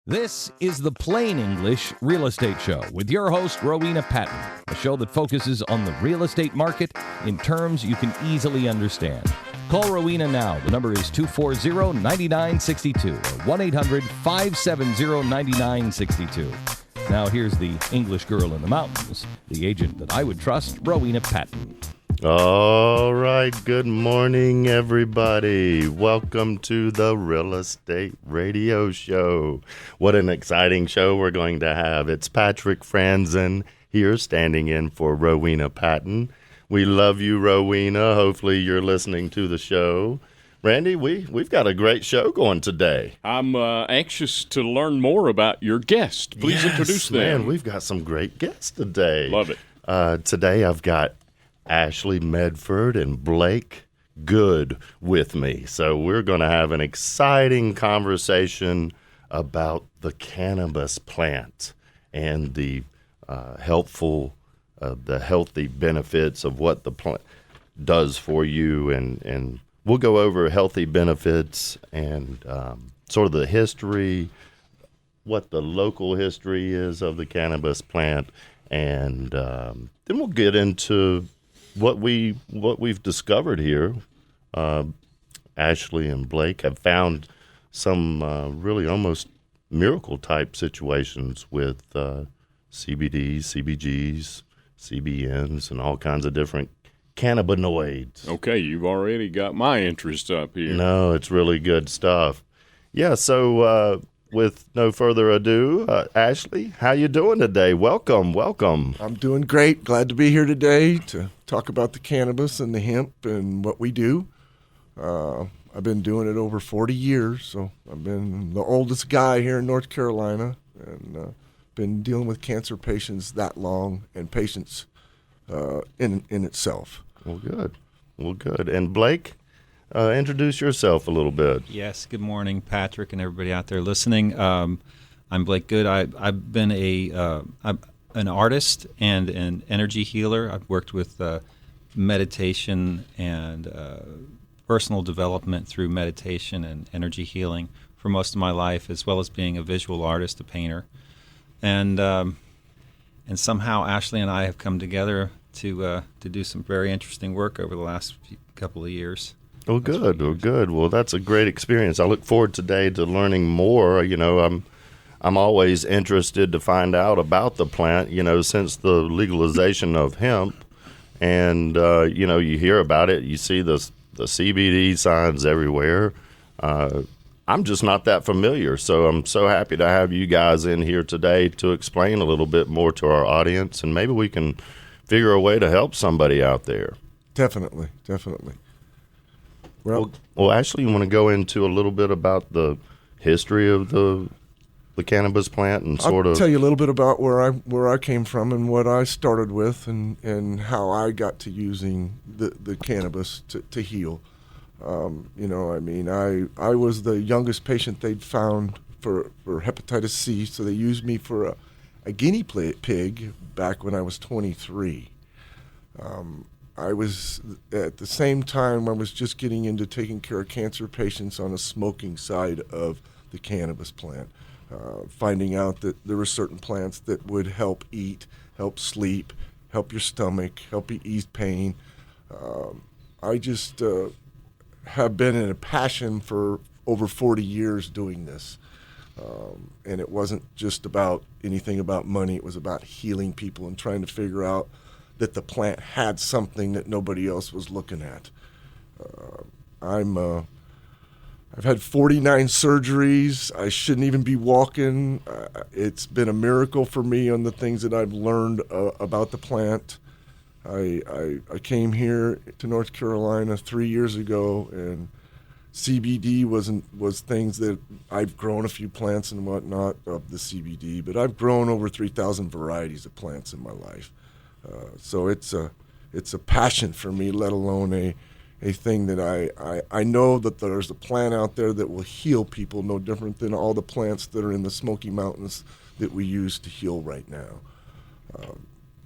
This is the Plain English Real Estate Show with your host, Rowena Patton, a show that focuses on the real estate market in terms you can easily understand. Call Rowena now. The number is 240-9962 or 1-800-570-9962. Now here's the English girl in the mountains, the agent that I would trust, Rowena Patton. All right. Good morning, everybody. Welcome to the Real Estate Radio Show. What an exciting show we're going to have. It's Patrick Franzen here standing in for Rowena Patton. We love you, Rowena. Hopefully you're listening to the show. Randy, we've got a great show going today. I'm anxious to learn more about your guest. Please introduce them. Man, we've got some great guests today. Love it. Today I've got Ashley Medford and Blake Good with me. So we're going to have an exciting conversation about the cannabis plant and the healthy benefits of what the plant does for you. And we'll go over healthy benefits and sort of the history, what the local history is of the cannabis plant. And then we'll get into what we've discovered here. Ashley and Blake have found some really almost miracle type situations with CBDs, CBGs, CBNs, and all kinds of different cannabinoids. Okay, you've already got my interest up here. No, it's really good stuff. Yeah, so with no further ado, Ashley, how you doing today? Welcome. I'm doing great. Glad to be here today to talk about the cannabis and the hemp and what we do. I've been doing it over 40 years, so I've been the oldest guy here in North Carolina and been dealing with cancer patients that long and patients in itself. Well, good. And Blake, introduce yourself a little bit. Yes, good morning, Patrick, and everybody out there listening. I'm Blake Good. I've been an artist and an energy healer. I've worked with meditation and personal development through meditation and energy healing for most of my life, as well as being a visual artist, a painter. And somehow Ashley and I have come together to do some very interesting work over the last couple of years. Oh, good. Well, that's a great experience. I look forward today to learning more. You know, I'm always interested to find out about the plant, you know, since the legalization of hemp. And, you know, you hear about it. You see the CBD signs everywhere. I'm just not that familiar. So I'm so happy to have you guys in here today to explain a little bit more to our audience. And maybe we can figure a way to help somebody out there. Definitely. Well, Ashley, you want to go into a little bit about the history of the cannabis plant and I'll tell you a little bit about where I came from and what I started with and how I got to using the cannabis to heal. You know, I mean, I was the youngest patient they'd found for hepatitis C, so they used me for a guinea pig back when I was 23. I was, at the same time, I was just getting into taking care of cancer patients on a smoking side of the cannabis plant, finding out that there were certain plants that would help eat, help sleep, help your stomach, help you ease pain. I just have been in a passion for over 40 years doing this. And it wasn't just about anything about money. It was about healing people and trying to figure out that the plant had something that nobody else was looking at. I've had 49 surgeries. I shouldn't even be walking. It's been a miracle for me on the things that I've learned about the plant. I came here to North Carolina 3 years ago, and CBD was things that I've grown a few plants and whatnot of the CBD, but I've grown over 3,000 varieties of plants in my life. So it's a passion for me, let alone a thing that I know that there's a plant out there that will heal people, no different than all the plants that are in the Smoky Mountains that we use to heal right now.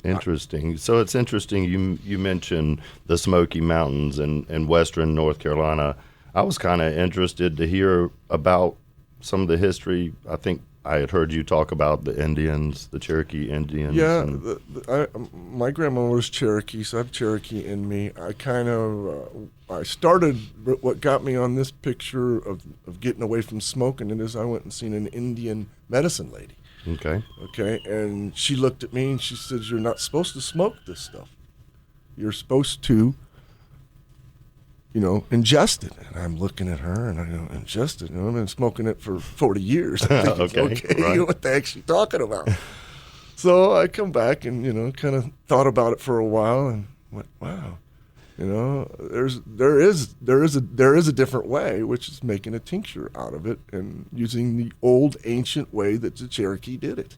Interesting. So it's interesting you mentioned the Smoky Mountains in western North Carolina. I was kind of interested to hear about some of the history. I think I had heard you talk about the Indians, the Cherokee Indians. Yeah, and my grandma was Cherokee, so I have Cherokee in me. I started, what got me on this picture of getting away from smoking it is I went and seen an Indian medicine lady. Okay, and she looked at me and she said, "You're not supposed to smoke this stuff. You're supposed to, ingest it." And I'm looking at her and I go, "Ingest it? I've been smoking it for 40 years. I'm thinking, okay, right. What the heck's she talking about?" So I come back and, kind of thought about it for a while and went, wow, there is a different way, which is making a tincture out of it and using the old ancient way that the Cherokee did it,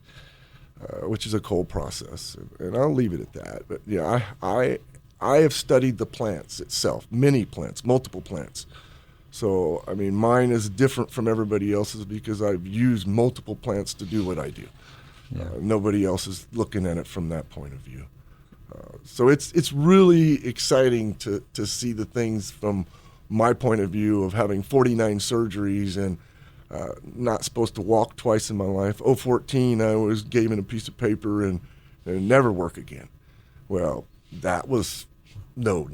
which is a cold process. And I'll leave it at that. But yeah, I have studied the plants itself, many plants, multiple plants. So, I mean, mine is different from everybody else's because I've used multiple plants to do what I do. Yeah. Nobody else is looking at it from that point of view. So it's really exciting to see the things from my point of view of having 49 surgeries and not supposed to walk twice in my life. 2014, I was given a piece of paper and never work again. Well, that was no.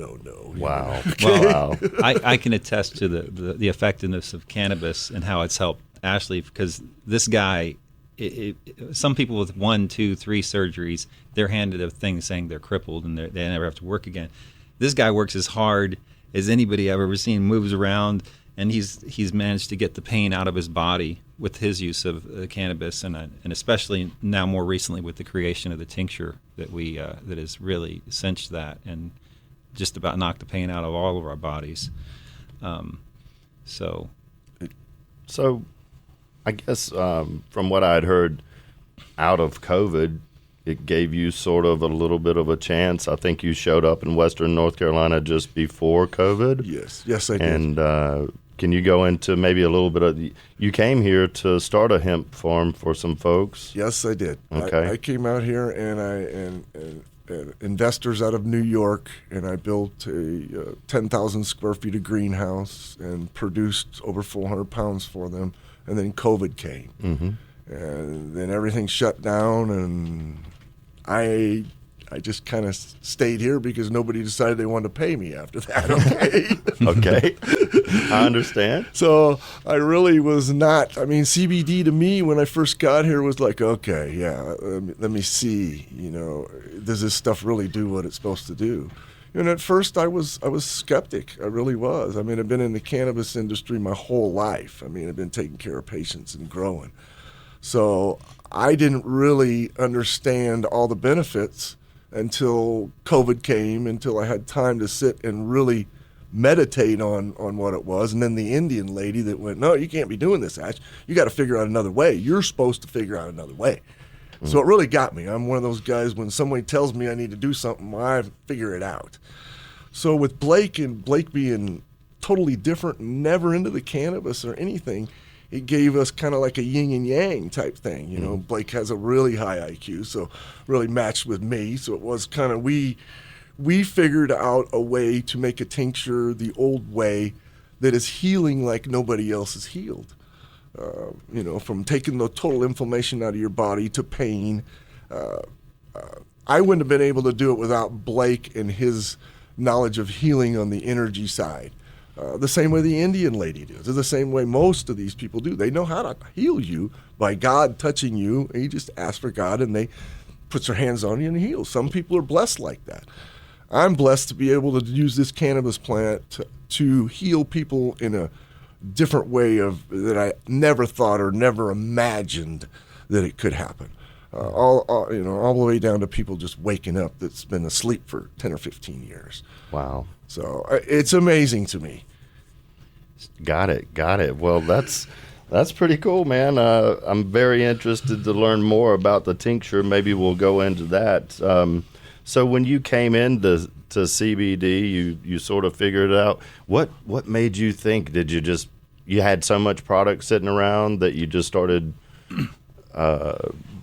wow. Well, Wow. I can attest to the effectiveness of cannabis and how it's helped Ashley, because this guy, some people with 1, 2, 3 surgeries, they're handed a thing saying they're crippled and they never have to work again. This guy works as hard as anybody I've ever seen, moves around, and he's managed to get the pain out of his body with his use of cannabis, and especially now more recently with the creation of the tincture that has really cinched that and just about knocked the pain out of all of our bodies. So I guess from what I'd heard, out of COVID, it gave you sort of a little bit of a chance. I think you showed up in Western North Carolina just before COVID. Yes, I did. And can you go into maybe a little bit of, you came here to start a hemp farm for some folks? Yes, I did. Okay. I came out here and investors out of New York, and I built a 10,000 square feet of greenhouse and produced over 400 pounds for them. And then COVID came, and then everything shut down, and I just kind of stayed here because nobody decided they wanted to pay me after that. Okay. Okay. I understand. So I really was not. I mean, CBD to me when I first got here was like, okay, yeah, let me see. Does this stuff really do what it's supposed to do? And at first I was skeptic. I really was. I mean, I've been in the cannabis industry my whole life. I mean, I've been taking care of patients and growing. So I didn't really understand all the benefits until COVID came, until I had time to sit and really meditate on what it was. And then the Indian lady that went, "No, you can't be doing this, Ash. You got to figure out another way. You're supposed to figure out another way." So it really got me. I'm one of those guys, when somebody tells me I need to do something, I figure it out. So with Blake being totally different, never into the cannabis or anything, it gave us kind of like a yin and yang type thing. Blake has a really high IQ, so really matched with me. So it was kind of, we figured out a way to make a tincture the old way that is healing like nobody else is healed. From taking the total inflammation out of your body to pain. I wouldn't have been able to do it without Blake and his knowledge of healing on the energy side. The same way the Indian lady does. The same way most of these people do. They know how to heal you by God touching you. And you just ask for God and they put their hands on you and heal. Some people are blessed like that. I'm blessed to be able to use this cannabis plant to heal people in a different way that I never thought or never imagined that it could happen. All the way down to people just waking up that's been asleep for 10 or 15 years. Wow. So it's amazing to me. Got it. Well, that's pretty cool, man. I'm very interested to learn more about the tincture. Maybe we'll go into that. So when you came into CBD, you sort of figured it out. What made you think? Did you had so much product sitting around that you just started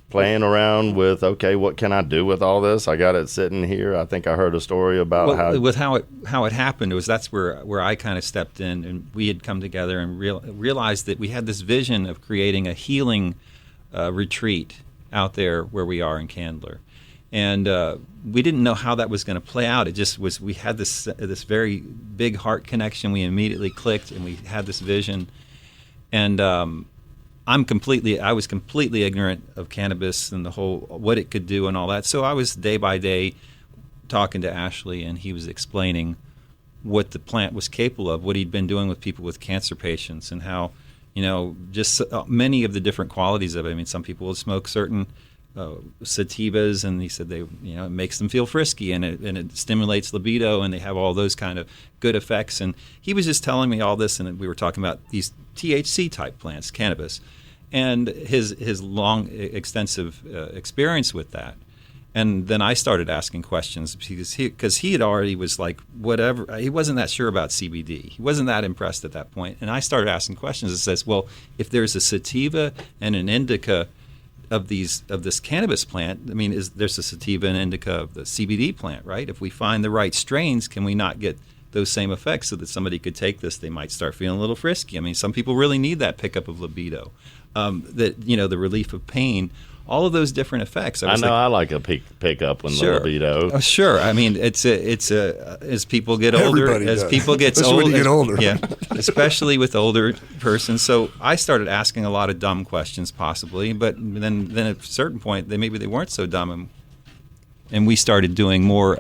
playing around with, okay, what can I do with all this? I got it sitting here. I think I heard a story about how it happened. That's where I kind of stepped in, and we had come together and realized that we had this vision of creating a healing retreat out there where we are in Candler. And we didn't know how that was going to play out. It just was, we had this very big heart connection. We immediately clicked, and we had this vision. And I was completely ignorant of cannabis and the whole, what it could do and all that. So I was day by day talking to Ashley, and he was explaining what the plant was capable of, what he'd been doing with people with cancer patients, and how, just many of the different qualities of it. I mean, some people will smoke certain sativas, and he said it makes them feel frisky, and it stimulates libido, and they have all those kind of good effects. And he was just telling me all this, and we were talking about these THC type plants, cannabis, and his long, extensive experience with that. And then I started asking questions because he had already was like, whatever. He wasn't that sure about CBD. He wasn't that impressed at that point. And I started asking questions that says, well, if there's a sativa and an indica of this cannabis plant, I mean, there's a sativa and indica of the CBD plant, right? If we find the right strains, can we not get those same effects so that somebody could take this, they might start feeling a little frisky? I mean, some people really need that pickup of libido, the relief of pain. All of those different effects. I like a pick up on the libido. Oh, sure. I mean, it's as people get older, people get older, when you get older, yeah, especially with older persons. So I started asking a lot of dumb questions, possibly, but then at a certain point, maybe they weren't so dumb, and we started doing more.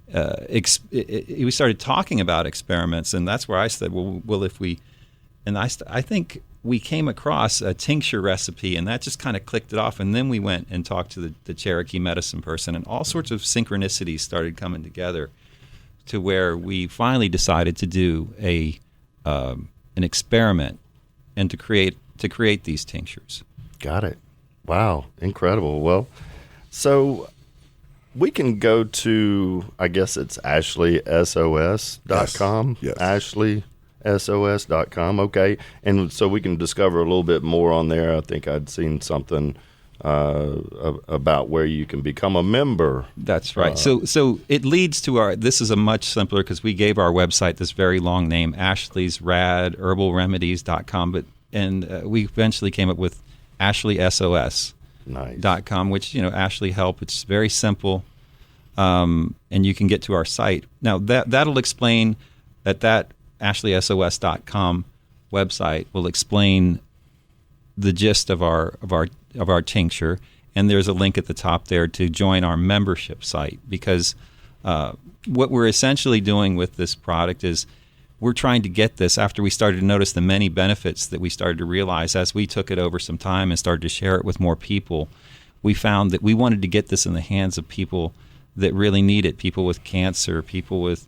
We started talking about experiments, and that's where I said, well, if we, and I think. We came across a tincture recipe, and that just kind of clicked it off. And then we went and talked to the Cherokee medicine person, and all sorts of synchronicities started coming together to where we finally decided to do an experiment and to create these tinctures. Got it. Wow, incredible. Well, so we can go to, I guess it's AshleySOS.com. Yes. AshleySOS.com. Okay. And so we can discover a little bit more on there. I think I'd seen something about where you can become a member. That's right. So it leads to this is a much simpler, because we gave our website this very long name, Ashley'sRadHerbalRemedies.com, we eventually came up with AshleySOS.com, which, Ashley Help. It's very simple, and you can get to our site. Now that'll explain that AshleySOS.com website will explain the gist of our tincture, and there's a link at the top there to join our membership site, because what we're essentially doing with this product is we're trying to get this, after we started to notice the many benefits that we started to realize as we took it over some time and started to share it with more people. We found that we wanted to get this in the hands of people that really need it, people with cancer, people with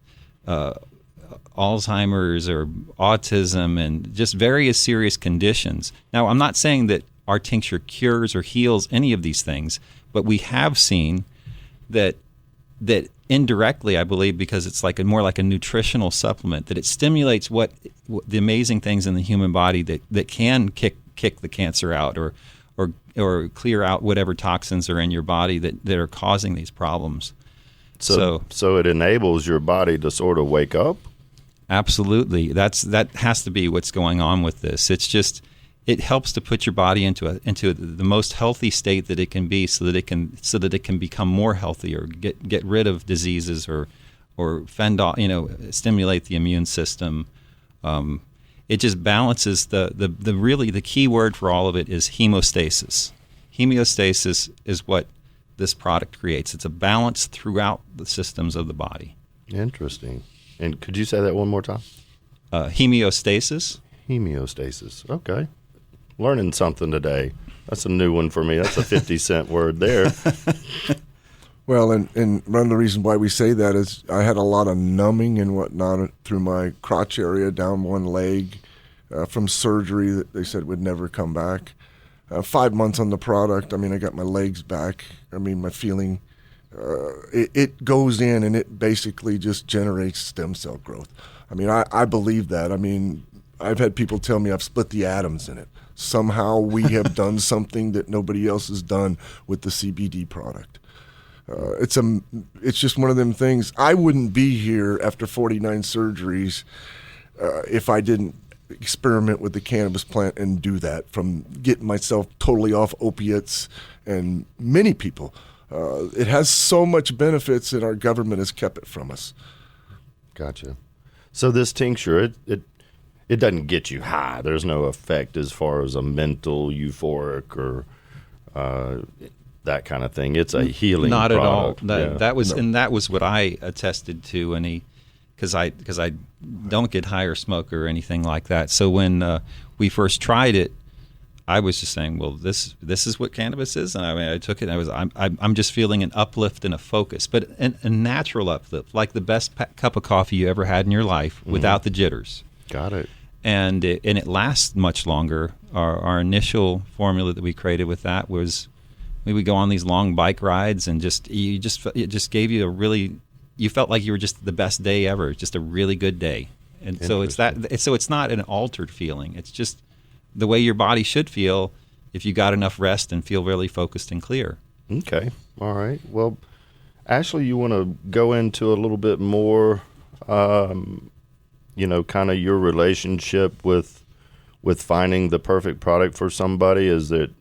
Alzheimer's or autism, and just various serious conditions. Now, I'm not saying that our tincture cures or heals any of these things, but we have seen that indirectly, I believe, because it's more like a nutritional supplement, that it stimulates what the amazing things in the human body that can kick the cancer out or clear out whatever toxins are in your body that are causing these problems. So it enables your body to sort of wake up? Absolutely. That has to be what's going on with this. It's just, it helps to put your body into the most healthy state that it can be, so that it can become more healthy, or get rid of diseases, or stimulate the immune system. It just balances the key word for all of it is hemostasis. Hemostasis is what this product creates. It's a balance throughout the systems of the body. Interesting. And could you say that one more time? Hemostasis. Hemostasis. Okay. Learning something today. That's a new one for me. That's a 50-cent word there. Well, and one of the reasons why we say that is I had a lot of numbing and whatnot through my crotch area, down one leg, from surgery that they said would never come back. 5 months on the product, I mean, I got my legs back. I mean, my feeling, it goes in and it basically just generates stem cell growth. I mean, I believe that. I mean, I've had people tell me I've split the atoms in it. Somehow we have done something that nobody else has done with the CBD product. It's just one of them things. I wouldn't be here after 49 surgeries if I didn't experiment with the cannabis plant and do that, from getting myself totally off opiates, and many people. It has so much benefits, and our government has kept it from us. Gotcha. So this tincture, it doesn't get you high. There's no effect as far as a mental euphoric or that kind of thing. It's a healing Not product. at all. That was what I attested to, because I don't get high or smoke or anything like that. So when we first tried it, I was just saying, well, this is what cannabis is, and I took it. And I'm just feeling an uplift and a focus, but a natural uplift, like the best cup of coffee you ever had in your life, without the jitters. Got it. And it lasts much longer. Our initial formula that we created with that was we would go on these long bike rides, and it just gave you you felt like you were just the best day ever, just a really good day. And so it's not an altered feeling. It's just the way your body should feel if you got enough rest and feel really focused and clear. Okay. All right. Well, Ashley, you want to go into a little bit more, kind of your relationship with finding the perfect product for somebody? Is it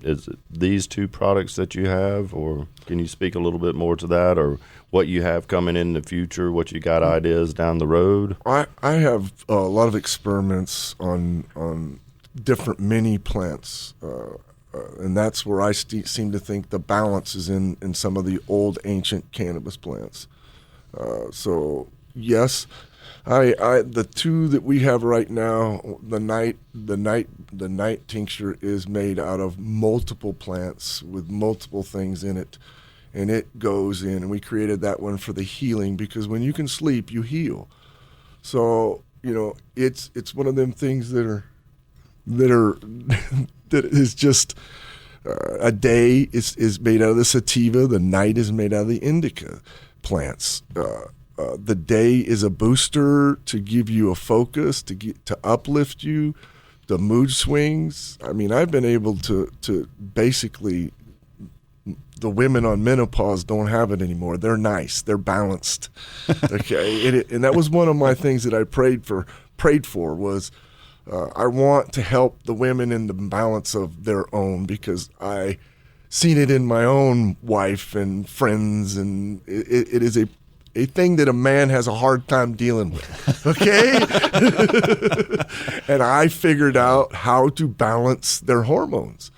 these two products that you have, or can you speak a little bit more to that, or what you have coming in the future, what you got ideas down the road? I have a lot of experiments on different mini plants, and that's where I seem to think the balance is in some of the old ancient cannabis plants. So yes, the two that we have right now, the night tincture is made out of multiple plants with multiple things in it, and it goes in. And we created that one for the healing, because when you can sleep, you heal. So it's one of them things that is just a day is made out of the sativa. The night is made out of the indica plants. The day is a booster to give you a focus, to uplift you, the mood swings. I mean, I've been able to basically, the women on menopause don't have it anymore. They're nice. They're balanced. Okay, and that was one of my things that I prayed for was I want to help the women in the balance of their own, because I seen it in my own wife and friends, and it is a thing that a man has a hard time dealing with, okay? And I figured out how to balance their hormones,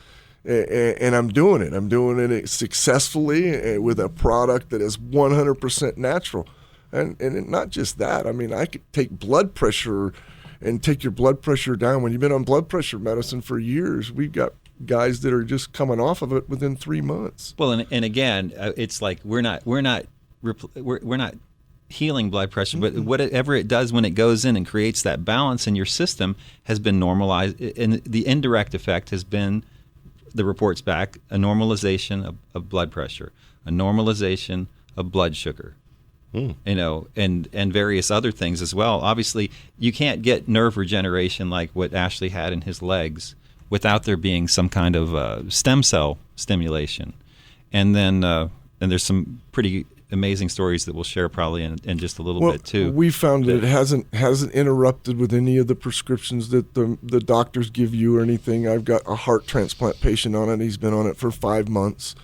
and I'm doing it. I'm doing it successfully with a product that is 100% natural. And not just that. I mean, I could take blood pressure and take your blood pressure down. When you've been on blood pressure medicine for years, we've got guys that are just coming off of it within 3 months. Well, and again, it's like we're not healing blood pressure, but whatever it does when it goes in and creates that balance in your system has been normalized, and the indirect effect has been, the reports back, a normalization of blood pressure, a normalization of blood sugar. And various other things as well. Obviously, you can't get nerve regeneration like what Ashley had in his legs without there being some kind of stem cell stimulation. And then and there's some pretty amazing stories that we'll share probably in just a little bit too. We found that it hasn't interrupted with any of the prescriptions that the doctors give you or anything. I've got a heart transplant patient on it. He's been on it for 5 months,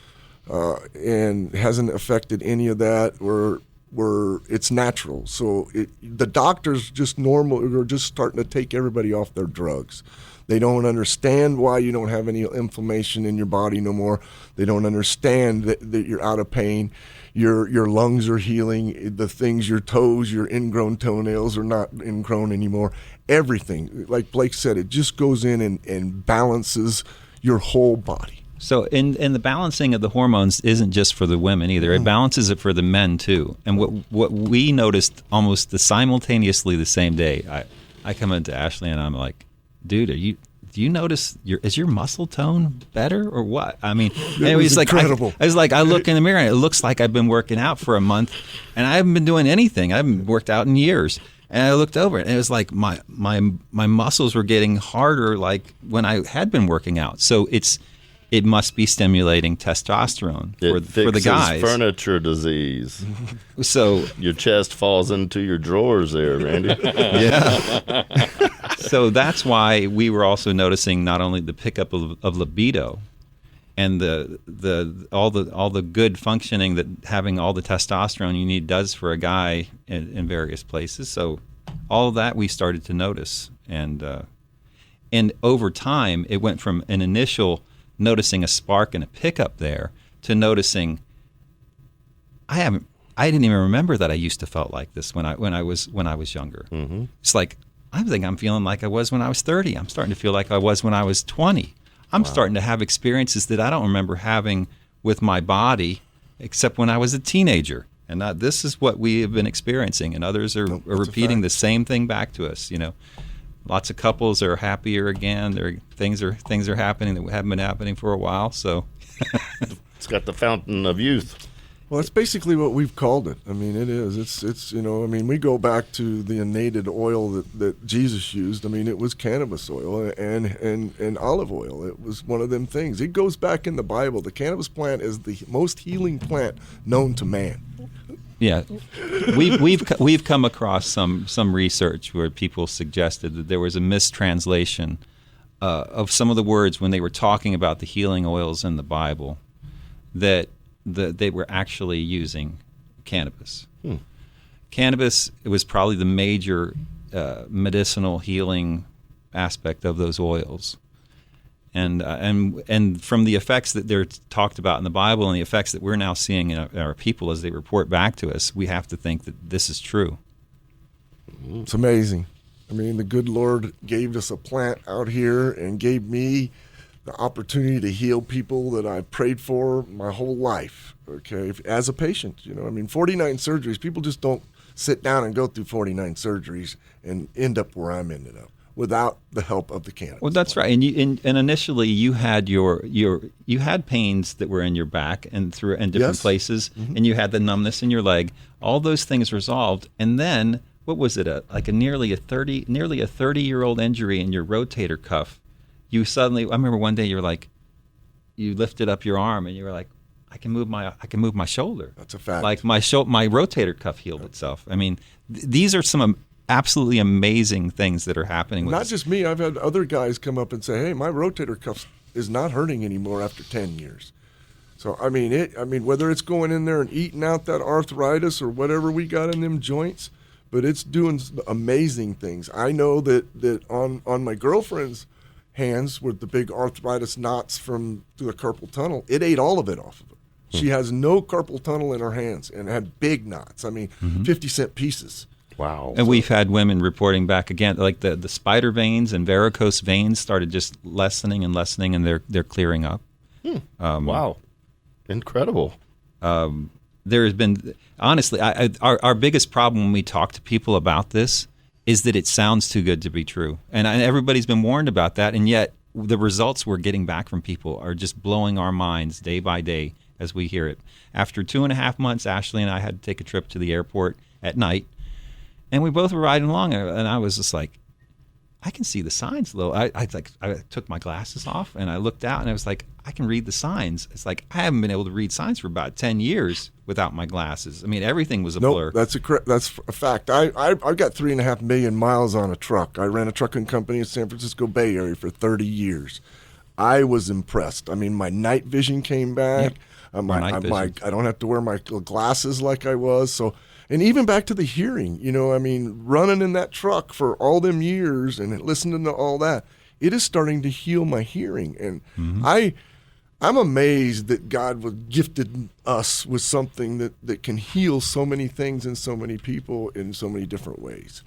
and hasn't affected any of that. Where it's natural. So the doctors are just starting to take everybody off their drugs. They don't understand why you don't have any inflammation in your body no more. They don't understand that you're out of pain. Your lungs are healing. The things, your toes, your ingrown toenails are not ingrown anymore. Everything, like Blake said, it just goes in and balances your whole body. So in the balancing of the hormones isn't just for the women either. It balances it for the men too. And what we noticed almost simultaneously the same day, I come into Ashley and I'm like, dude, do you notice is your muscle tone better or what? I mean, it was incredible. I look in the mirror and it looks like I've been working out for a month and I haven't been doing anything. I haven't worked out in years. And I looked over and it was like my muscles were getting harder like when I had been working out. So it must be stimulating testosterone for the guys. Furniture disease. So your chest falls into your drawers there, Randy. Yeah. So that's why we were also noticing not only the pickup of libido and all the good functioning that having all the testosterone you need does for a guy in various places. So all of that we started to notice, and over time it went from an initial noticing a spark and a pickup there to noticing I didn't even remember that I used to felt like this when I was younger. Mm-hmm. It's like I'm feeling like I was when I was 30. I'm starting to feel like I was when I was 20. I'm starting to have experiences that I don't remember having with my body except when I was a teenager. And this is what we have been experiencing, and others are repeating the same thing back to us. Lots of couples are happier again. Things are happening that haven't been happening for a while. So it's got the fountain of youth. Well, it's basically what we've called it. I mean, it is. It's we go back to the innated oil that Jesus used. I mean, it was cannabis oil and olive oil. It was one of them things. It goes back in the Bible. The cannabis plant is the most healing plant known to man. Yeah, we've come across some research where people suggested that there was a mistranslation of some of the words when they were talking about the healing oils in the Bible, that they were actually using cannabis. Cannabis, it was probably the major medicinal healing aspect of those oils. And from the effects that they're talked about in the Bible and the effects that we're now seeing in our people as they report back to us, we have to think that this is true. It's amazing. I mean, the good Lord gave us a plant out here and gave me the opportunity to heal people that I prayed for my whole life, okay, as a patient. 49 surgeries. People just don't sit down and go through 49 surgeries and end up where I'm ended up without the help of the cannabis. Well, that's right. And initially you had you had pains that were in your back and different places, and you had the numbness in your leg. All those things resolved, and then what was it? Nearly a 30-year-old injury in your rotator cuff. You suddenly, I remember one day you lifted up your arm and you were like, I can move my shoulder. That's a fact. Like my rotator cuff healed itself. I mean, these are some absolutely amazing things that are happening. Not just me. I've had other guys come up and say, "Hey, my rotator cuff is not hurting anymore after 10 years." So I mean, whether it's going in there and eating out that arthritis or whatever we got in them joints, but it's doing amazing things. I know that on my girlfriend's hands with the big arthritis knots from the carpal tunnel, it ate all of it off of her. She has no carpal tunnel in her hands and had big knots. I mean, 50-cent pieces. Wow. And we've had women reporting back again, like the spider veins and varicose veins started just lessening, and they're clearing up. Wow. Incredible. There has been, honestly, our biggest problem when we talk to people about this is that it sounds too good to be true. And everybody's been warned about that, and yet the results we're getting back from people are just blowing our minds day by day as we hear it. After 2.5 months, Ashley and I had to take a trip to the airport at night, and we both were riding along, and I was just like, I can see the signs a little. I took my glasses off, and I looked out, and I was like, I can read the signs. It's like I haven't been able to read signs for about 10 years without my glasses. I mean, everything was a blur. That's a fact. I've got 3.5 million miles on a truck. I ran a trucking company in San Francisco Bay Area for 30 years. I was impressed. I mean, my night vision came back. Yep. I don't have to wear my glasses like I was. So, and even back to the hearing, running in that truck for all them years and listening to all that, it is starting to heal my hearing. And I'm amazed that God gifted us with something that can heal so many things in so many people in so many different ways.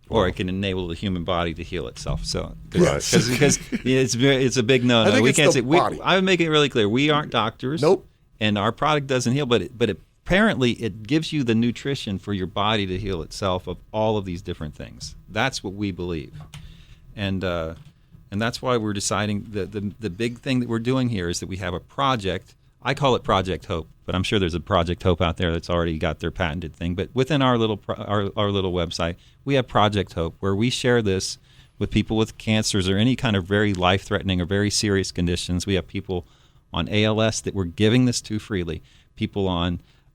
Or it can enable the human body to heal itself. So, Yes. because it's a big no-no. I think We it's can't the say. body. I would make it really clear. We aren't doctors. Nope. And our product doesn't heal, but apparently it gives you the nutrition for your body to heal itself of all of these different things. That's what we believe, and that's why we're deciding the big thing that we're doing here is that we have a project. I call it Project Hope, but I'm sure there's a Project Hope out there that's already got their patented thing. But within our little website, we have Project Hope, where we share this with people with cancers or any kind of very life-threatening or very serious conditions. We have people on ALS that we're giving this to freely, people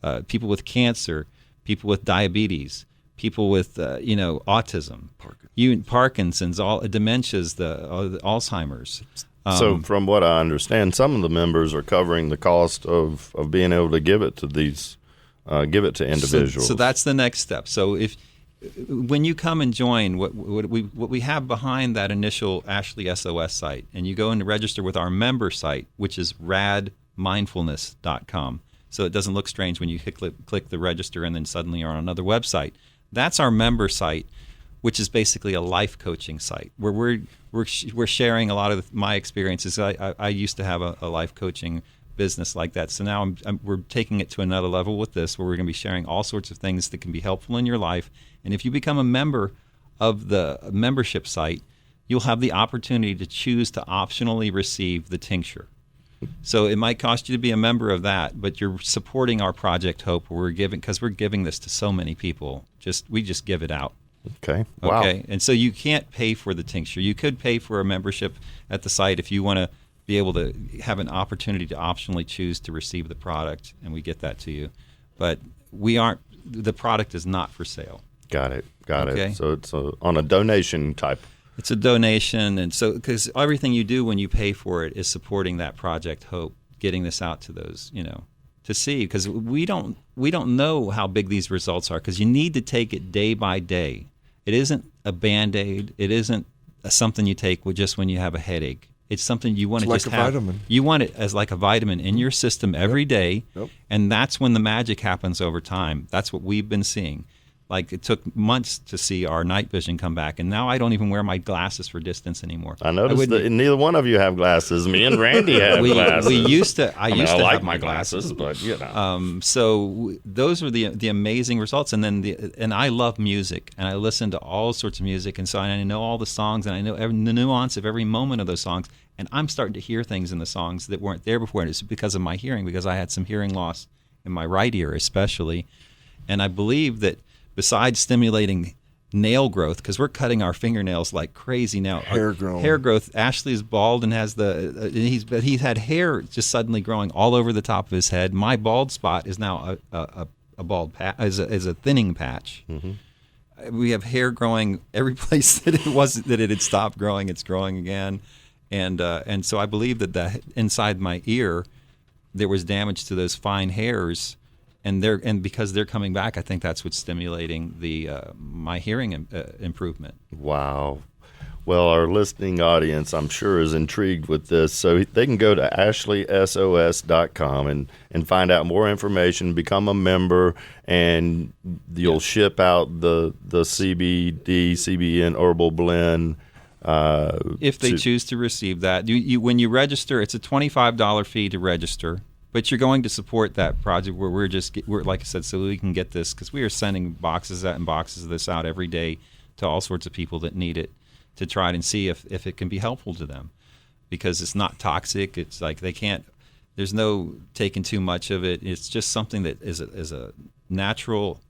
with cancer, people with diabetes, people with autism, Parkinson's, all dementias, the Alzheimer's. So from what I understand, some of the members are covering the cost of being able to give it to these, give it to individuals. So that's the next step. So when you come and join, what we have behind that initial Ashley SOS site, and you go and register with our member site, which is radmindfulness.com. So it doesn't look strange when you click the register and then suddenly you're on another website. That's our member site, which is basically a life coaching site where we're sharing a lot of my experiences. I used to have a life coaching business like that. So now we're taking it to another level with this, where we're going to be sharing all sorts of things that can be helpful in your life. And if you become a member of the membership site, you'll have the opportunity to choose to optionally receive the tincture. So it might cost you to be a member of that, but you're supporting our Project Hope, where we're giving this to so many people. We just give it out. Okay. Wow. Okay. And so you can't pay for the tincture. You could pay for a membership at the site if you want to be able to have an opportunity to optionally choose to receive the product, and we get that to you. But the product is not for sale. Got it. Okay. So it's on a donation type. It's a donation, and so because everything you do when you pay for it is supporting that Project Hope, getting this out to those, to see, because we don't know how big these results are, because you need to take it day by day. It isn't a Band-Aid. It isn't something you take just when you have a headache. It's something you want to just have. Vitamin. You want it as like a vitamin in your system every day, Yep. and that's when the magic happens over time. That's what we've been seeing. Like, it took months to see our night vision come back, and now I don't even wear my glasses for distance anymore. I noticed that neither one of you have glasses. Me and Randy have glasses. We used to. I used to like have my glasses, but So those were the amazing results, and then and I love music, and I listen to all sorts of music, and so I know all the songs, and I know the nuance of every moment of those songs, and I'm starting to hear things in the songs that weren't there before, and it's because of my hearing, because I had some hearing loss in my right ear especially, and I believe that besides stimulating nail growth, because we're cutting our fingernails like crazy now. Hair growth. Ashley is bald and has he's had hair just suddenly growing all over the top of his head. My bald spot is now a bald patch, is a thinning patch. Mm-hmm. We have hair growing every place that it had stopped growing. It's growing again, and so I believe that inside my ear there was damage to those fine hairs. And because they're coming back, I think that's what's stimulating my hearing improvement. Wow. Well, our listening audience, I'm sure, is intrigued with this. So they can go to ashleysos.com and find out more information, become a member, and you'll ship out the CBD, CBN herbal blend. If they choose to receive that. When you register, it's a $25 fee to register. But you're going to support that project where we're like I said, so we can get this, because we are sending boxes of this out every day to all sorts of people that need it, to try and see if it can be helpful to them, because it's not toxic. It's like there's no taking too much of it. It's just something that is a natural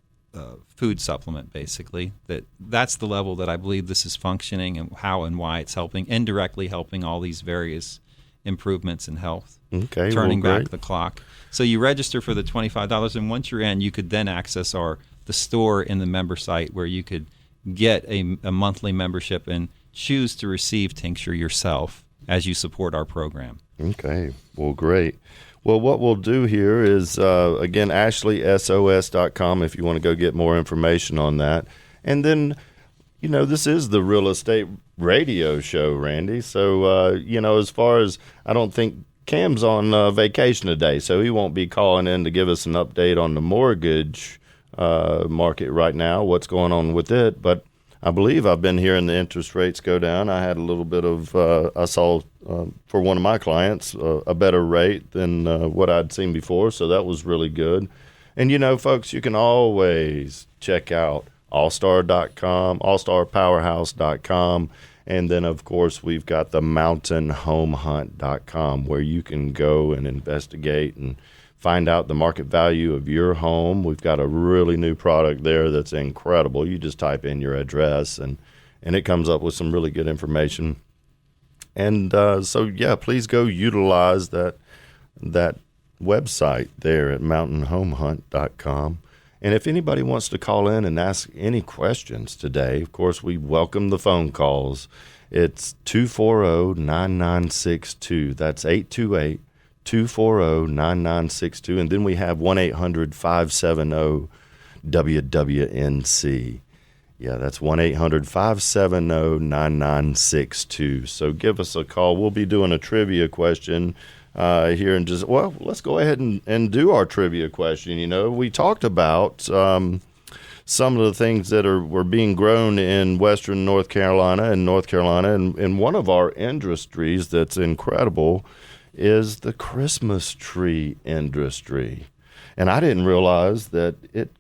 food supplement, basically. That's the level that I believe this is functioning, and how and why it's helping, indirectly helping all these various improvements in health. Okay, turning back the clock. So you register for the $25, and once you're in, you could then access the store in the member site, where you could get a monthly membership and choose to receive tincture yourself as you support our program. Okay, well, great. Well, what we'll do here is, again, ashleysos.com if you want to go get more information on that. And then, this is the real estate radio show, Randy. So, as far as, I don't think Cam's on vacation today, so he won't be calling in to give us an update on the mortgage market right now, what's going on with it. But I believe I've been hearing the interest rates go down. I had a little bit of, I saw for one of my clients a better rate than what I'd seen before, so that was really good. And, folks, you can always check out allstar.com, allstarpowerhouse.com. And then, of course, we've got the mountainhomehunt.com, where you can go and investigate and find out the market value of your home. We've got a really new product there that's incredible. You just type in your address, and it comes up with some really good information. And please go utilize that website there at mountainhomehunt.com. And if anybody wants to call in and ask any questions today, of course, we welcome the phone calls. It's 240-9962. That's 828-240-9962. And then we have 1-800-570-WWNC. Yeah, that's 1-800-570-9962. So give us a call. We'll be doing a trivia question here in just, well, let's go ahead and do our trivia question. You know, we talked about some of the things that were being grown in western North Carolina, and one of our industries that's incredible is the Christmas tree industry. And I didn't realize that it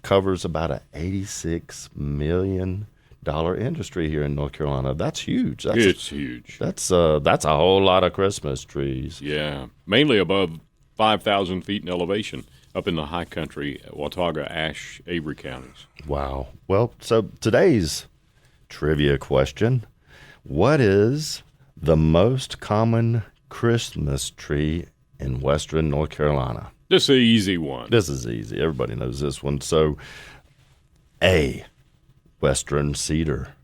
covers about an $86 million industry here in North Carolina. That's huge. It's huge. That's a whole lot of Christmas trees. Yeah, mainly above 5,000 feet in elevation up in the high country, Watauga, Ashe, Avery counties. Wow. Well, so today's trivia question, what is the most common Christmas tree in western North Carolina? This is an easy one. This is easy. Everybody knows this one. So, A, western cedar.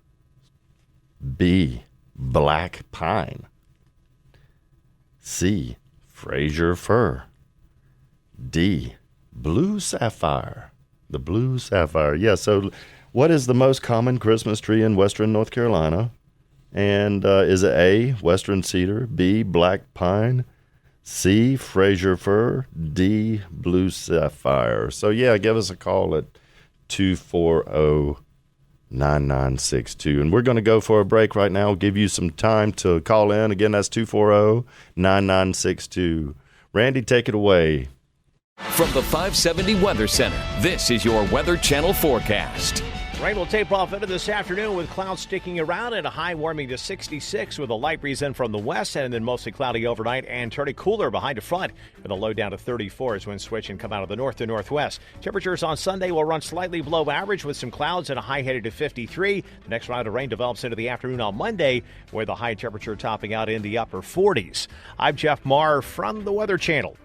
B, black pine. C, Fraser fir. D, blue sapphire. The blue sapphire. Yeah, so what is the most common Christmas tree in western North Carolina? And is it A, western cedar, B, black pine, C, Fraser fir, D, blue sapphire? So, yeah, give us a call at 240-9962. And we're going to go for a break right now. We'll give you some time to call in. Again, that's 240-9962. Randy, take it away. From the 570 Weather Center, this is your Weather Channel forecast. Rain will taper off into this afternoon with clouds sticking around and a high warming to 66 with a light breeze in from the west, and then mostly cloudy overnight and turning cooler behind the front with a low down to 34 as winds switch and come out of the north to northwest. Temperatures on Sunday will run slightly below average with some clouds and a high headed to 53. The next round of rain develops into the afternoon on Monday with the high temperature topping out in the upper 40s. I'm Jeff Marr from the Weather Channel.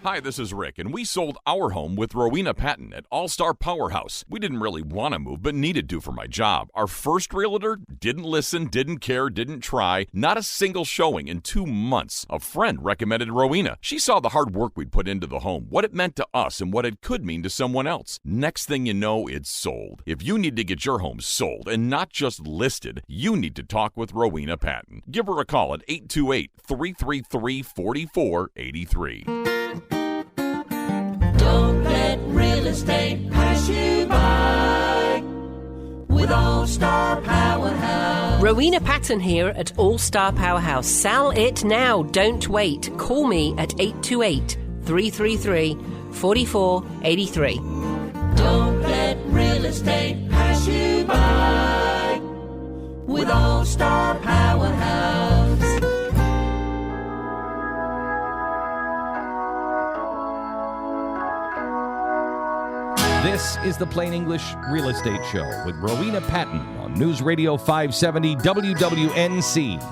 Hi, this is Rick, and we sold our home with Rowena Patton at All-Star Powerhouse. We didn't really want to move, but needed to for my job. Our first realtor didn't listen, didn't care, didn't try. Not a single showing in 2 months. A friend recommended Rowena. She saw the hard work we'd put into the home, what it meant to us, and what it could mean to someone else. Next thing you know, it's sold. If you need to get your home sold and not just listed, you need to talk with Rowena Patton. Give her a call at 828-333-4483. Don't let real estate pass you by with All-Star Powerhouse. Rowena Patton here at All-Star Powerhouse. Sell it now. Don't wait. Call me at 828-333-4483. Don't let real estate pass you by with All-Star Powerhouse. This is the Plain English Real Estate Show with Rowena Patton on News Radio 570 WWNC.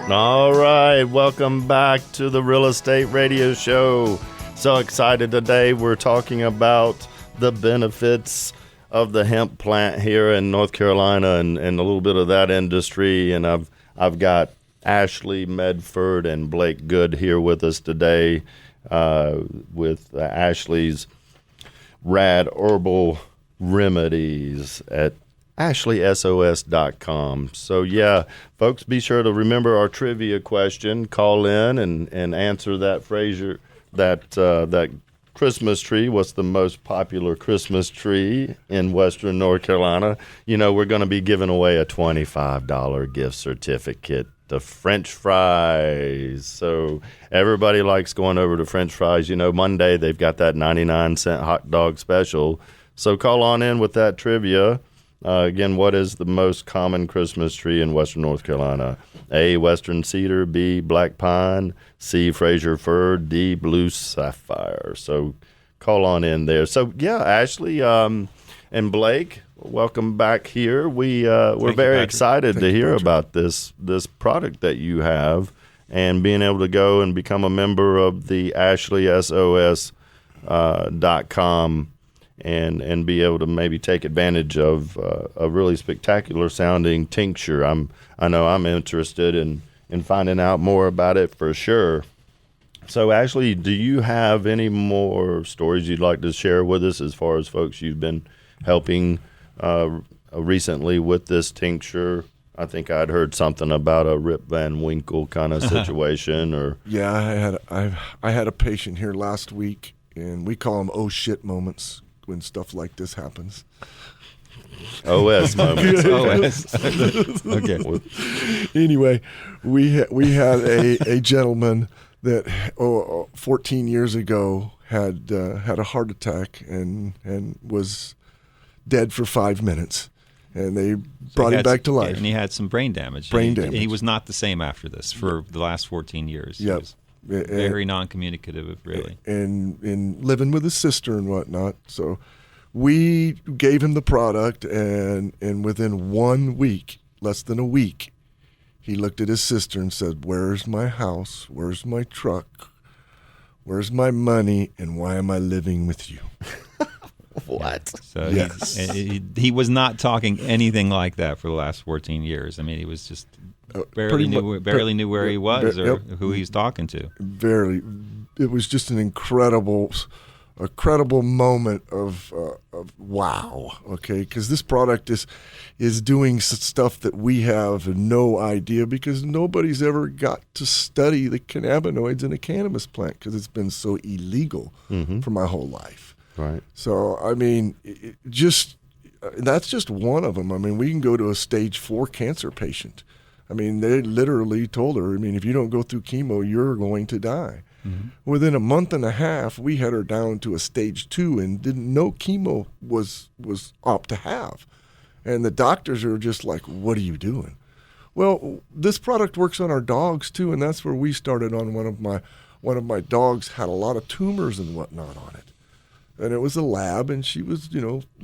All right, welcome back to the Real Estate Radio Show. So excited today. We're talking about the benefits of the hemp plant here in North Carolina and a little bit of that industry. And I've got Ashley Medford and Blake Good here with us today. With Ashley's Rad Herbal Remedies at ashleysos.com. So, yeah, folks, be sure to remember our trivia question. Call in and answer that that Christmas tree. What's the most popular Christmas tree in western North Carolina? You know, we're going to be giving away a $25 gift certificate to French fries. So everybody likes going over to French fries. You know, Monday they've got that 99-cent hot dog special. So call on in with that trivia. Again, what is the most common Christmas tree in western North Carolina? A, western cedar. B, black pine. C, Fraser fir. D, blue sapphire. So call on in there. So, yeah, Ashley and Blake, welcome back here. We're very excited to hear about this product that you have, and being able to go and become a member of the AshleySOS.com and be able to maybe take advantage of a really spectacular sounding tincture. I know I'm interested in finding out more about it for sure. So, Ashley, do you have any more stories you'd like to share with us as far as folks you've been helping recently with this tincture? I think I'd heard something about a Rip Van Winkle kind of situation, or yeah, I had a patient here last week, and we call them "oh shit" moments when stuff like this happens. OS moments. OS. Okay. Anyway, we had a gentleman that 14 years ago had a heart attack and was dead for 5 minutes. And they brought him back to life. And he had some brain damage. Brain damage. damage. He was not the same after this for the last 14 years. Yep. He was very non-communicative, really. And living with his sister and whatnot. So we gave him the product, and within 1 week, less than a week, he looked at his sister and said, "Where's my house? Where's my truck? Where's my money? And why am I living with you?" What? So yes. he was not talking anything like that for the last 14 years. I mean, he was just barely knew where he was or who he was talking to. It was just an incredible moment of wow. Okay, because this product is doing stuff that we have no idea, because nobody's ever got to study the cannabinoids in a cannabis plant because it's been so illegal for my whole life. Right. So, I mean, that's just one of them. I mean, we can go to a stage 4 cancer patient. I mean, they literally told her, I mean, if you don't go through chemo, you're going to die. Mm-hmm. Within a month and a half, we had her down to a stage 2 and didn't know chemo was up to have. And the doctors are just like, "What are you doing?" Well, this product works on our dogs too, and that's where we started on one of my dogs had a lot of tumors and whatnot on it. And it was a lab, and she was,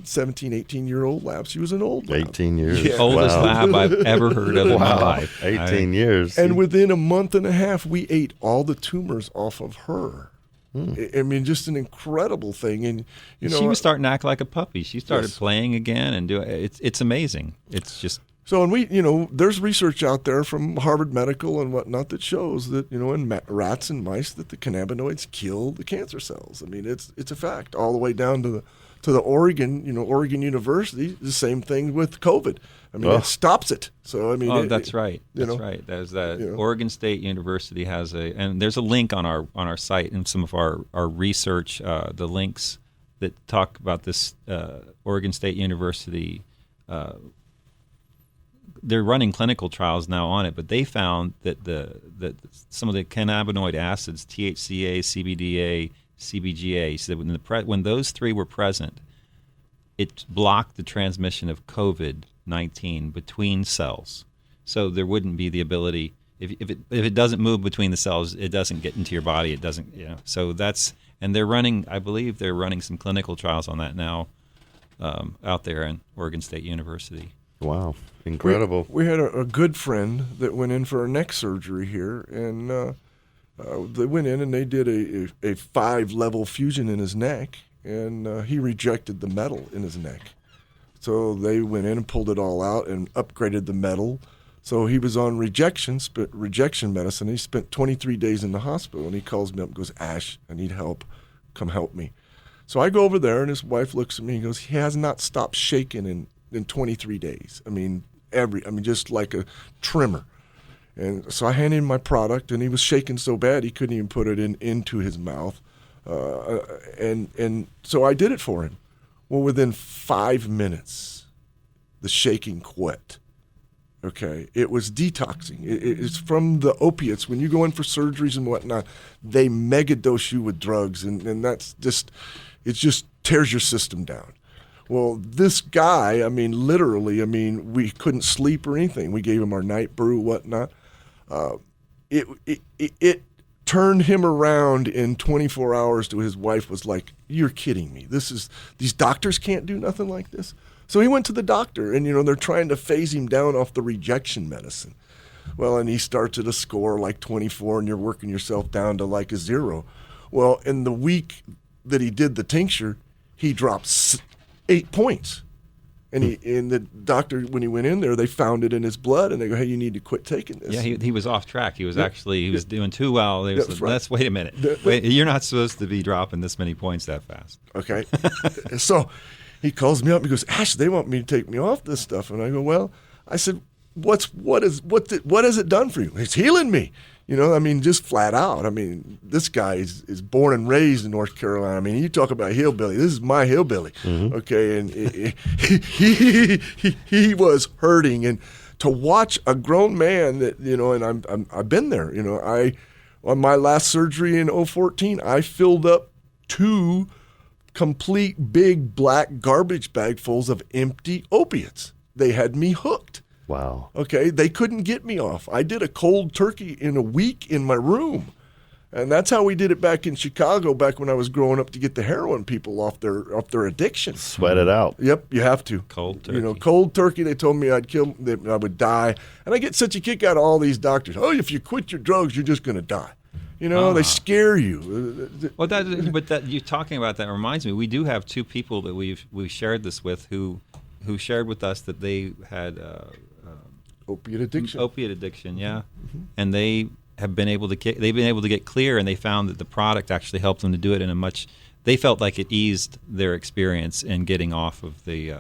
17, 18-year-old lab. She was an old lab. 18 years. Yeah. Oldest lab I've ever heard of in my life. 18 years. And within a month and a half, we ate all the tumors off of her. I mean, just an incredible thing. And she was starting to act like a puppy. She started playing again and doing it's amazing. It's just. So, and we, there's research out there from Harvard Medical and whatnot that shows that, in rats and mice, that the cannabinoids kill the cancer cells. I mean, it's a fact. All the way down to the Oregon, Oregon University, the same thing with COVID. I mean, it stops it. So, I mean, that's right. That's right. There's that. Oregon State University has and there's a link on our site and some of our research, the links that talk about this Oregon State University. They're running clinical trials now on it, but they found that that some of the cannabinoid acids, THCA, CBDA, CBGA, so that when those three were present, it blocked the transmission of COVID-19 between cells. So there wouldn't be the ability, if it doesn't move between the cells, it doesn't get into your body. It doesn't, So and they're running, I believe they're running some clinical trials on that now out there in Oregon State University. Wow, incredible. We had a good friend that went in for a neck surgery here, and they went in and they did a 5-level fusion in his neck, and he rejected the metal in his neck. So they went in and pulled it all out and upgraded the metal. So he was on rejection medicine. He spent 23 days in the hospital, and he calls me up and goes, "Ash, I need help. Come help me." So I go over there, and his wife looks at me and goes, "He has not stopped shaking in 23 days. I mean, just like a trimmer." And so I handed him my product, and he was shaking so bad he couldn't even put it into his mouth. And so I did it for him. Well, within 5 minutes, the shaking quit. Okay, it was detoxing. It's from the opiates. When you go in for surgeries and whatnot, they mega dose you with drugs, and that's it just tears your system down. Well, this guy, literally, we couldn't sleep or anything. We gave him our night brew, whatnot. It turned him around in 24 hours to his wife was like, "You're kidding me. These doctors can't do nothing like this." So he went to the doctor, and, they're trying to phase him down off the rejection medicine. Well, and he starts at a score like 24, and you're working yourself down to like a 0. Well, in the week that he did the tincture, he dropped 8 points. And the doctor, when he went in there, they found it in his blood, and they go, "Hey, you need to quit taking this." Yeah, he was off track. He was he was doing too well. Right. Wait a minute. Wait, you're not supposed to be dropping this many points that fast. Okay. So he calls me up. He goes, "Ash, they want me to take me off this stuff." And I go, "Well," I said, what has it done for you?" It's healing me. Just flat out. This guy is born and raised in North Carolina. You talk about hillbilly. This is my hillbilly. Okay, and he was hurting, and to watch a grown man that and I've been there. On my last surgery in 2014, I filled up 2 complete big black garbage bagfuls of empty opiates. They had me hooked. Wow. Okay, they couldn't get me off. I did a cold turkey in a week in my room. And that's how we did it back in Chicago, back when I was growing up, to get the heroin people off their addiction. Sweat it out. Yep, you have to. Cold turkey. Cold turkey. They told me that I would die. And I get such a kick out of all these doctors. Oh, if you quit your drugs, you're just going to die. They scare you. Well, but you're talking about that reminds me. We do have 2 people that we've shared this with who shared with us that they had opiate addiction. Opiate addiction, yeah. And they have been able to get clear, and they found that the product actually helped them to do it in a much. They felt like it eased their experience in getting off of the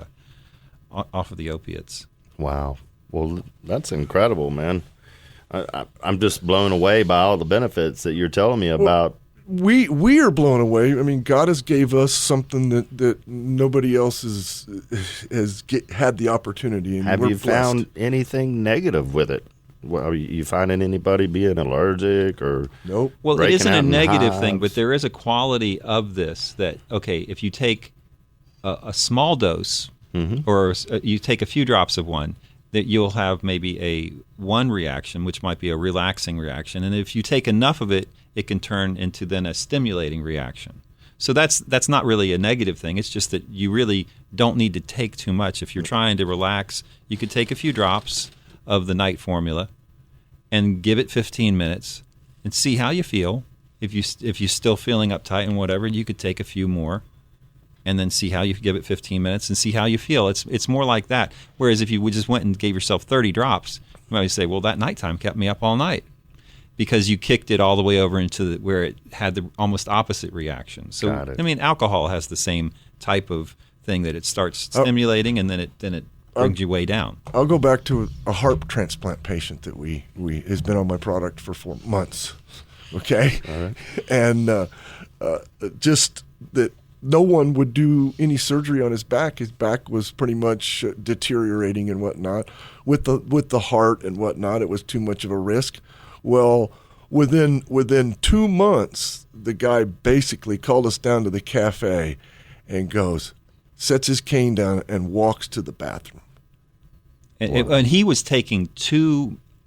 opiates. Wow. Well, that's incredible, man. I'm just blown away by all the benefits that you're telling me about. We are blown away. God has gave us something that nobody else has had the opportunity. And have you found anything negative with it? Well, are you finding anybody being allergic or? Nope. Well, it isn't a negative thing, but there is a quality of this that, okay, if you take a small dose or you take a few drops of one, that you'll have maybe one reaction, which might be a relaxing reaction. And if you take enough of it, it can turn into then a stimulating reaction. So that's not really a negative thing. It's just that you really don't need to take too much. If you're trying to relax, you could take a few drops of the night formula and give it 15 minutes and see how you feel. If you're still feeling uptight and whatever, you could take a few more and then see how you give it 15 minutes and see how you feel. It's more like that. Whereas if you just went and gave yourself 30 drops, you might say, well, that nighttime kept me up all night, because you kicked it all the way over into where it had the almost opposite reaction. So, alcohol has the same type of thing, that it starts stimulating and then it brings you way down. I'll go back to a heart transplant patient that we has been on my product for 4 months. Okay, all right. And just that no one would do any surgery on his back. His back was pretty much deteriorating and whatnot. With the heart and whatnot, it was too much of a risk. Well, within 2 months, the guy basically called us down to the cafe and sets his cane down and walks to the bathroom. And he was taking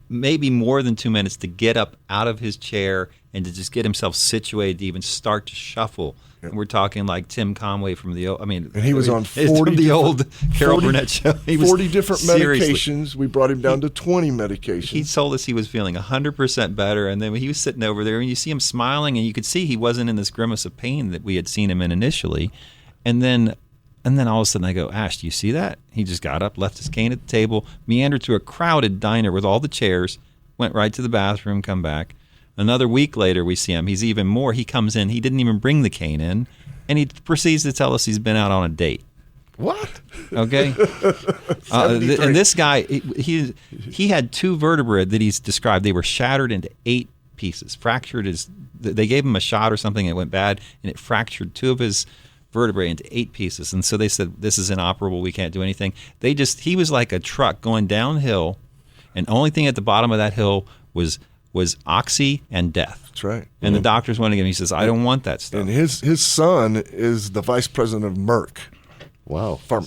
maybe more than 2 minutes to get up out of his chair and to just get himself situated to even start to shuffle. Yep. And we're talking like Tim Conway from the old. And he was on 40 the old Carol Burnett show. 40 different medications. We brought him down to 20 medications. He told us he was feeling 100% better, and then when he was sitting over there, and you see him smiling, and you could see he wasn't in this grimace of pain that we had seen him in initially. And then all of a sudden I go, Ash, do you see that? He just got up, left his cane at the table, meandered to a crowded diner with all the chairs, went right to the bathroom, come back. Another week later, we see him. He's even more. He comes in. He didn't even bring the cane in, and he proceeds to tell us he's been out on a date. What? Okay. And this guy, he had 2 vertebrae that he's described. They were shattered into 8 pieces. Fractured they gave him a shot or something, and it went bad, and it fractured 2 of his vertebrae into 8 pieces. And so they said, this is inoperable. We can't do anything. He was like a truck going downhill, and only thing at the bottom of that hill was oxy and death. That's right. And the doctors went again. He says, I don't want that stuff. And his son is the vice president of Merck. Wow. Farm,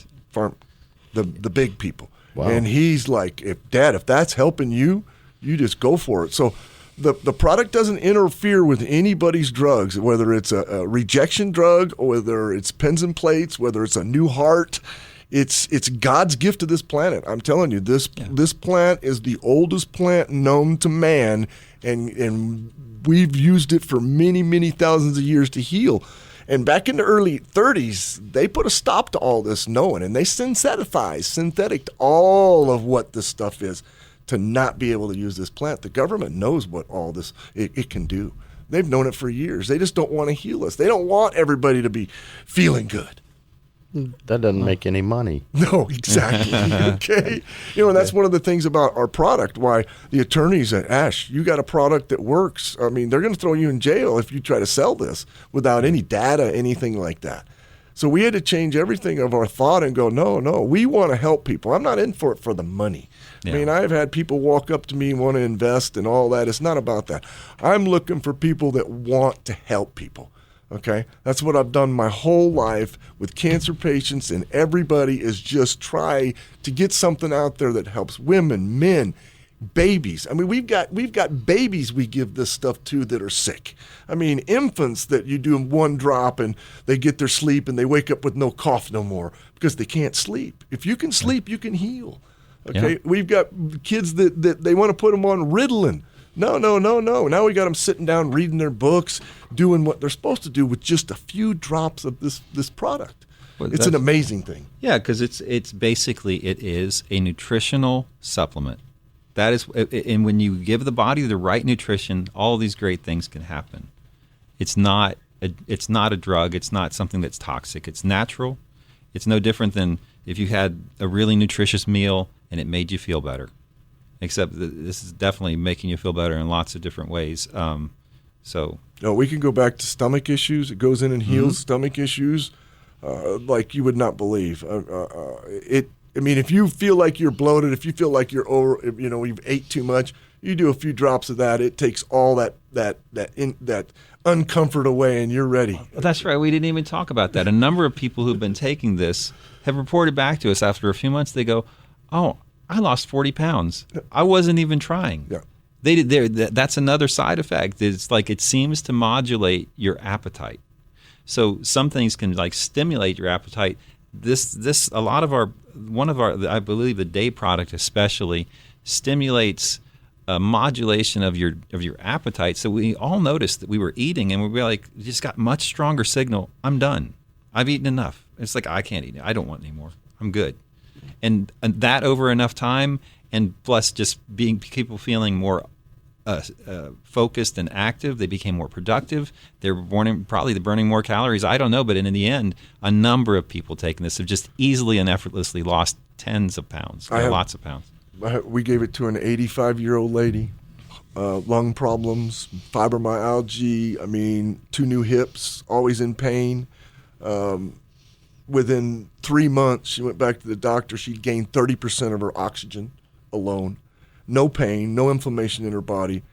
the big people. Wow. And he's like, if that's helping you, you just go for it. So the product doesn't interfere with anybody's drugs, whether it's a rejection drug or whether it's pens and plates, whether it's a new heart. It's God's gift to this planet. I'm telling you, this plant is the oldest plant known to man, and we've used it for many, many thousands of years to heal. And back in the early 30s, they put a stop to all this knowing, and they synthetic all of what this stuff is to not be able to use this plant. The government knows what all this it can do. They've known it for years. They just don't want to heal us. They don't want everybody to be feeling good. That doesn't make any money. No, exactly. Okay. And that's one of the things about our product, why the attorneys at Ash, you got a product that works. I mean, they're going to throw you in jail if you try to sell this without any data, anything like that. So we had to change everything of our thought and go, no, we want to help people. I'm not in for it for the money. Yeah. I mean, I've had people walk up to me and want to invest and all that. It's not about that. I'm looking for people that want to help people. Okay, that's what I've done my whole life with cancer patients, and everybody is just try to get something out there that helps women, men, babies. I mean, we've got babies we give this stuff to that are sick. I mean, infants that you do one drop and they get their sleep and they wake up with no cough no more because they can't sleep. If you can sleep, you can heal. Okay, We've got kids that they want to put them on Ritalin. No. Now we got them sitting down, reading their books, doing what they're supposed to do with just a few drops of this product. Well, it's an amazing thing. Yeah, because it's basically it is a nutritional supplement. That is, and when you give the body the right nutrition, all these great things can happen. It's not a drug. It's not something that's toxic. It's natural. It's no different than if you had a really nutritious meal and it made you feel better. Except that this is definitely making you feel better in lots of different ways. We can go back to stomach issues. It goes in and heals stomach issues like you would not believe. If you feel like you're bloated, if you feel like you're over, you've ate too much, you do a few drops of that. It takes all that uncomfort away, and you're ready. That's right. We didn't even talk about that. A number of people who've been taking this have reported back to us after a few months. They go, "Oh, I lost 40 pounds. I wasn't even trying." Yeah. That's another side effect. It's like it seems to modulate your appetite. So some things can like stimulate your appetite. One of our I believe the day product especially stimulates a modulation of your appetite. So we all noticed that we were eating and we were like, just got much stronger signal. I'm done. I've eaten enough. It's like I can't eat. I don't want any more. I'm good. And that over enough time, and plus just being people feeling more focused and active, they became more productive. They're burning more calories. I don't know, but in the end, a number of people taking this have just easily and effortlessly lost tens of pounds, lots of pounds. We gave it to an 85-year-old lady, lung problems, fibromyalgia. 2 new hips, always in pain. Within 3 months, she went back to the doctor. She'd gained 30% of her oxygen alone. No pain, no inflammation in her body.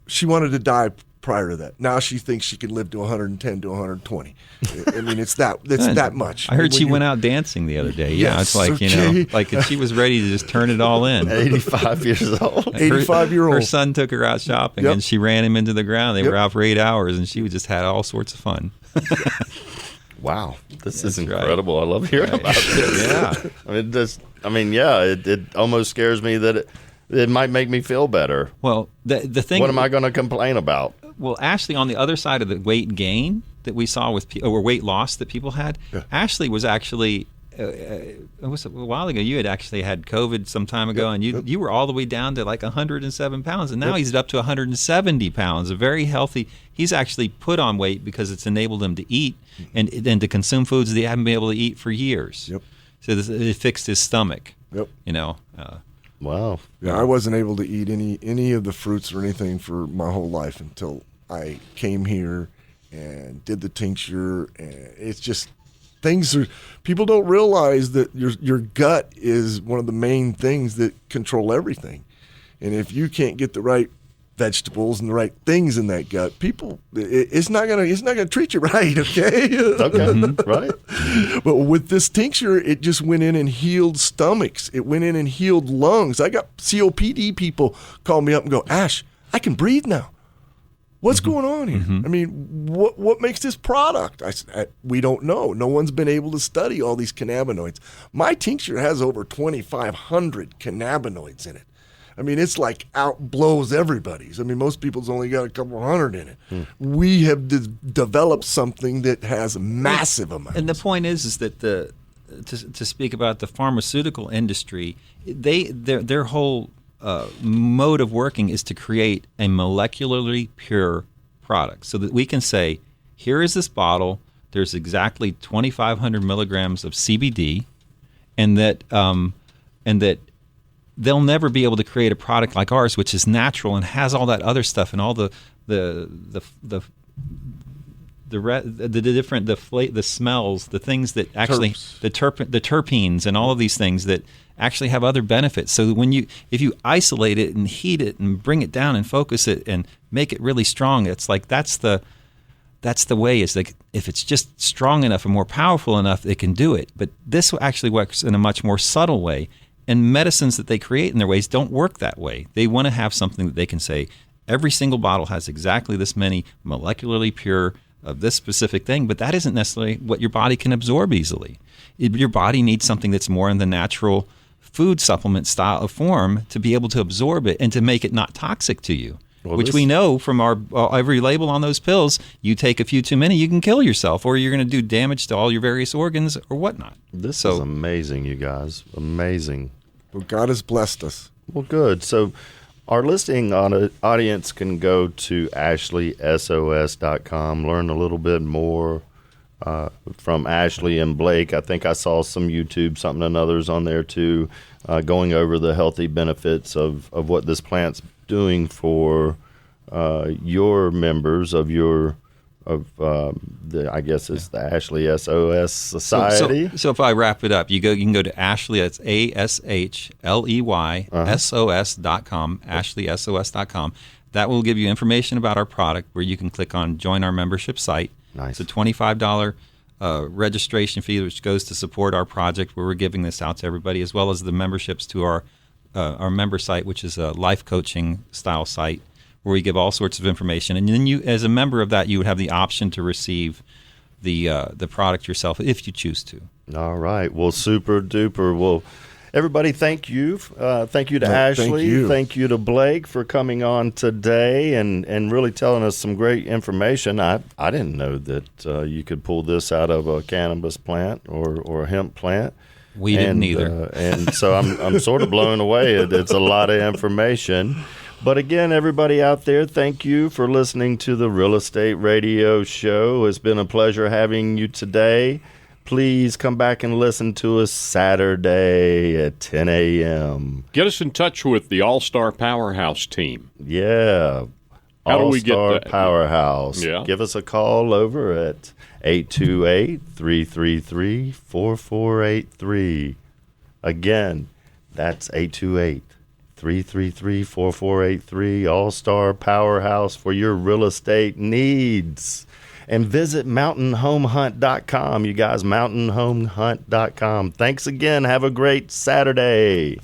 She wanted to die prior to that. Now she thinks she can live to 110 to 120. It's that much. I heard she went out dancing the other day. Yeah, yes, it's like, she was ready to just turn it all in. 85 years old. 85-year-old. Her son took her out shopping, and she ran him into the ground. They were out for 8 hours, and she just had all sorts of fun. Wow, this is incredible. Right. I love hearing about this. Yeah. It almost scares me that it might make me feel better. Well, the thing. What am I going to complain about? Well, Ashley, on the other side of the weight gain that we saw or weight loss that people had, Ashley was actually. It was a while ago. You had actually had COVID some time ago, and you were all the way down to like 107 pounds, and now he's up to 170 pounds. A very healthy. He's actually put on weight because it's enabled him to eat and to consume foods that he hadn't been able to eat for years. Yep. So it fixed his stomach. Yep. Wow. Yeah, I wasn't able to eat any of the fruits or anything for my whole life until I came here and did the tincture, and it's just. People don't realize that your gut is one of the main things that control everything. And if you can't get the right vegetables and the right things in that gut, it's not gonna treat you right, okay? Okay, right. But with this tincture, it just went in and healed stomachs. It went in and healed lungs. I got COPD people call me up and go, "Ash, I can breathe now." What's going on here? I mean, what makes this product? I said, we don't know. No one's been able to study all these cannabinoids. My tincture has over 2,500 cannabinoids in it. I mean, it's like outblows everybody's. I mean, most people's only got a couple hundred in it. We have developed something that has massive amounts. And the point is that to speak about the pharmaceutical industry, their whole mode of working is to create a molecularly pure product, so that we can say, here is this bottle. There's exactly 2,500 milligrams of CBD, and that they'll never be able to create a product like ours, which is natural and has all that other stuff and all the smells, the things that actually the terpenes and all of these things that actually have other benefits. So if you isolate it and heat it and bring it down and focus it and make it really strong, it's like that's the way. Is like if it's just strong enough and more powerful enough, it can do it. But this actually works in a much more subtle way. And medicines that they create in their ways don't work that way. They want to have something that they can say, every single bottle has exactly this many molecularly pure of this specific thing, but that isn't necessarily what your body can absorb easily. Your body needs something that's more in the natural food supplement style of form to be able to absorb it and to make it not toxic to you. Well, which we know from our every label on those pills, you take a few too many, you can kill yourself, or you're going to do damage to all your various organs or whatnot. This is amazing, you guys. Amazing. Well, God has blessed us. Well, good. So our listening audience can go to ashleysos.com, learn a little bit more from Ashley and Blake. I think I saw some YouTube, something and others on there too, going over the healthy benefits of what this plant's doing for your members of your I guess it's the Ashley SOS Society. So if I wrap it up, you can go to Ashley. That's ASHLEYSOS.com. AshleySOS.com. That will give you information about our product, where you can click on join our membership site. Nice. It's a $25 registration fee, which goes to support our project, where we're giving this out to everybody, as well as the memberships to our member site, which is a life coaching style site, where we give all sorts of information. And then you, as a member of that, you would have the option to receive the product yourself if you choose to. All right. Well, super duper. Well, everybody, thank you. Thank you to Ashley. Thank you to Blake for coming on today and really telling us some great information. I didn't know that you could pull this out of a cannabis plant or a hemp plant. We didn't either. And so I'm sort of blown away. It's a lot of information. But again, everybody out there, thank you for listening to the Real Estate Radio Show. It's been a pleasure having you today. Please come back and listen to us Saturday at 10 a.m. Get us in touch with the All-Star Powerhouse team. Yeah. How do we get that? Powerhouse. Yeah. Give us a call over at 828-333-4483. Again, that's 828-333-4483, All-Star Powerhouse for your real estate needs. And visit mountainhomehunt.com, you guys, mountainhomehunt.com. Thanks again. Have a great Saturday.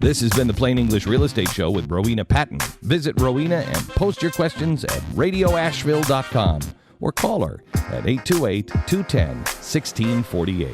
This has been the Plain English Real Estate Show with Rowena Patton. Visit Rowena and post your questions at radioasheville.com or call her at 828-210-1648.